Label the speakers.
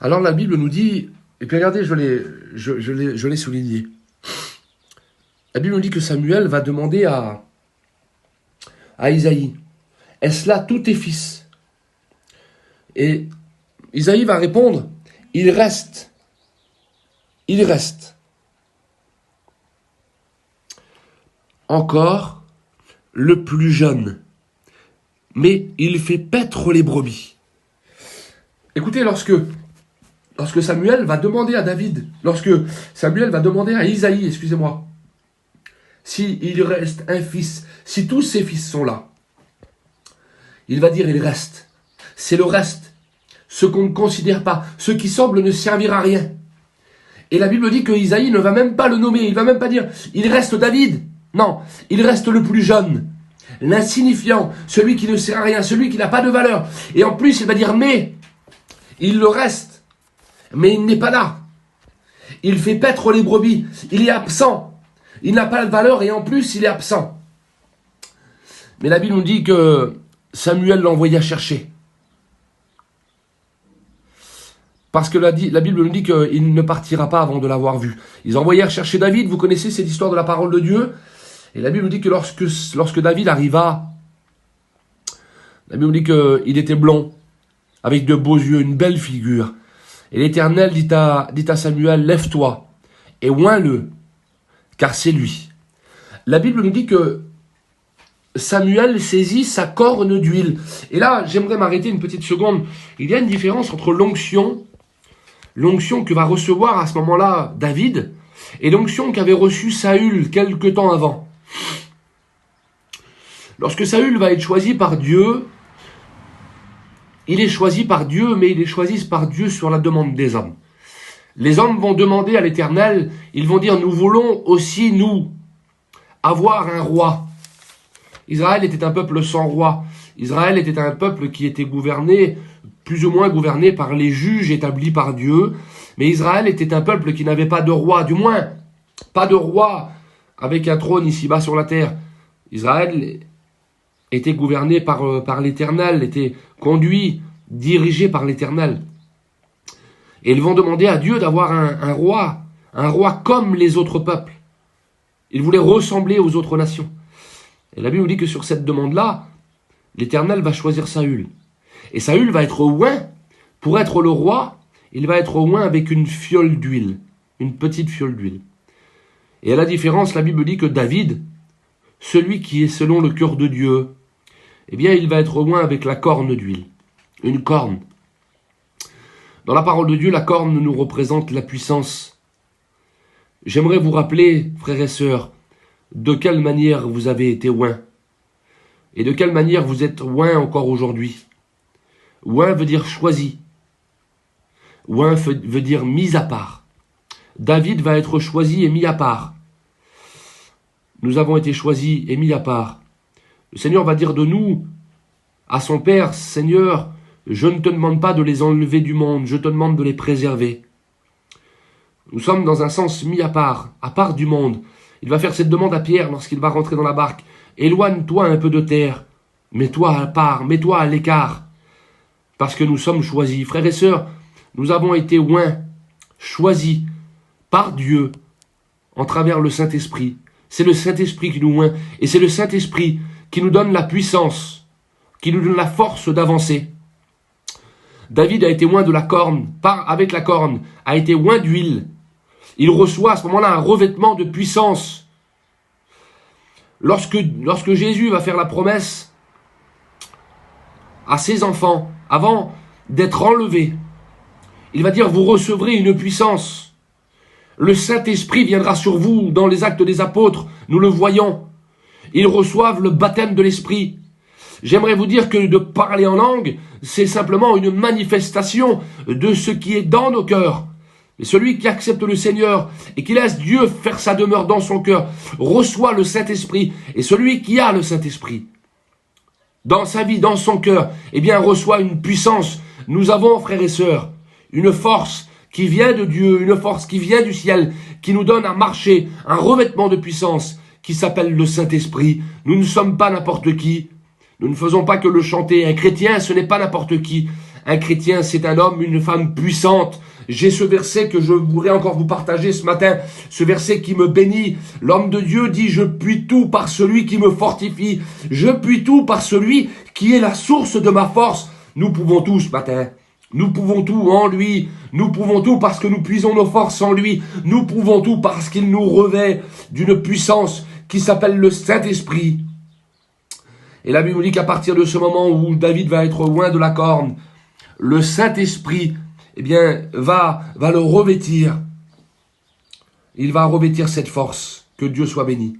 Speaker 1: Alors la Bible nous dit, et puis regardez, je l'ai souligné. La Bible nous dit que Samuel va demander à Isaïe, est-ce là tous tes fils? Et Isaïe va répondre, il reste encore le plus jeune, mais il fait paître les brebis. Écoutez, lorsque Samuel va demander à David, lorsque Samuel va demander à Isaïe, excusez-moi, s'il reste un fils, si tous ses fils sont là, il va dire il reste. C'est le reste, ce qu'on ne considère pas, ce qui semble ne servir à rien. Et la Bible dit que Isaïe ne va même pas le nommer, il ne va même pas dire il reste David. Non, il reste le plus jeune, l'insignifiant, celui qui ne sert à rien, celui qui n'a pas de valeur. Et en plus, il va dire mais, il le reste, mais il n'est pas là. Il fait paître les brebis, il est absent, il n'a pas de valeur et en plus, il est absent. Mais la Bible nous dit que Samuel l'envoya chercher. Parce que la Bible nous dit qu'il ne partira pas avant de l'avoir vu. Ils envoyèrent chercher David, vous connaissez cette histoire de la parole de Dieu. Et la Bible nous dit que lorsque David arriva, la Bible nous dit qu'il était blond, avec de beaux yeux, une belle figure. Et l'Éternel dit à Samuel, lève-toi et oins-le, car c'est lui. La Bible nous dit que Samuel saisit sa corne d'huile. Et là, j'aimerais m'arrêter une petite seconde. Il y a une différence entre l'onction que va recevoir à ce moment-là David, et l'onction qu'avait reçue Saül quelque temps avant. Lorsque Saül va être choisi par Dieu, il est choisi par Dieu, mais il est choisi par Dieu sur la demande des hommes. Les hommes vont demander à l'Éternel, ils vont dire, nous voulons aussi, nous, avoir un roi. Israël était un peuple sans roi. Israël était un peuple qui était gouverné, plus ou moins gouverné par les juges établis par Dieu. Mais Israël était un peuple qui n'avait pas de roi, du moins, pas de roi avec un trône ici-bas sur la terre. Israël était gouverné par l'Éternel, était conduit, dirigé par l'Éternel. Et ils vont demander à Dieu d'avoir un roi comme les autres peuples. Ils voulaient ressembler aux autres nations. Et la Bible dit que sur cette demande-là, l'Éternel va choisir Saül. Et Saül va être oint. Pour être le roi, il va être oint avec une fiole d'huile, une petite fiole d'huile. Et à la différence, la Bible dit que David, celui qui est selon le cœur de Dieu, eh bien, il va être oint avec la corne d'huile, une corne. Dans la parole de Dieu, la corne nous représente la puissance. J'aimerais vous rappeler, frères et sœurs, de quelle manière vous avez été oint et de quelle manière vous êtes oint encore aujourd'hui. Oint veut dire choisi. Oint veut dire mis à part. David va être choisi et mis à part. Nous avons été choisis et mis à part. Le Seigneur va dire de nous à son Père, Seigneur, je ne te demande pas de les enlever du monde, je te demande de les préserver. Nous sommes dans un sens mis à part du monde. Il va faire cette demande à Pierre lorsqu'il va rentrer dans la barque. Éloigne-toi un peu de terre, mets-toi à part, mets-toi à l'écart, parce que nous sommes choisis. Frères et sœurs, nous avons été oints, choisis par Dieu, en travers le Saint-Esprit. C'est le Saint-Esprit qui nous oint, et c'est le Saint-Esprit qui nous donne la puissance, qui nous donne la force d'avancer. David a été oint de la corne, avec la corne, a été oint d'huile. Il reçoit à ce moment-là un revêtement de puissance. Lorsque Jésus va faire la promesse à ses enfants, avant d'être enlevé, il va dire, vous recevrez une puissance. Le Saint-Esprit viendra sur vous dans les actes des apôtres, nous le voyons. Ils reçoivent le baptême de l'Esprit. J'aimerais vous dire que de parler en langue, c'est simplement une manifestation de ce qui est dans nos cœurs. Et celui qui accepte le Seigneur et qui laisse Dieu faire sa demeure dans son cœur, reçoit le Saint-Esprit. Et celui qui a le Saint-Esprit dans sa vie, dans son cœur, eh bien reçoit une puissance. Nous avons, frères et sœurs, une force qui vient de Dieu, une force qui vient du ciel, qui nous donne à marcher, un revêtement de puissance qui s'appelle le Saint-Esprit. Nous ne sommes pas n'importe qui. Nous ne faisons pas que le chanter. Un chrétien, ce n'est pas n'importe qui. Un chrétien, c'est un homme, une femme puissante. J'ai ce verset que je voudrais encore vous partager ce matin, ce verset qui me bénit. L'homme de Dieu dit, je puis tout par celui qui me fortifie. Je puis tout par celui qui est la source de ma force. Nous pouvons tout ce matin. Nous pouvons tout en lui. Nous pouvons tout parce que nous puisons nos forces en lui. Nous pouvons tout parce qu'il nous revêt d'une puissance qui s'appelle le Saint-Esprit. Et la Bible nous dit qu'à partir de ce moment où David va être loin de la corne, le Saint-Esprit, eh bien, va le revêtir. Il va revêtir cette force. Que Dieu soit béni.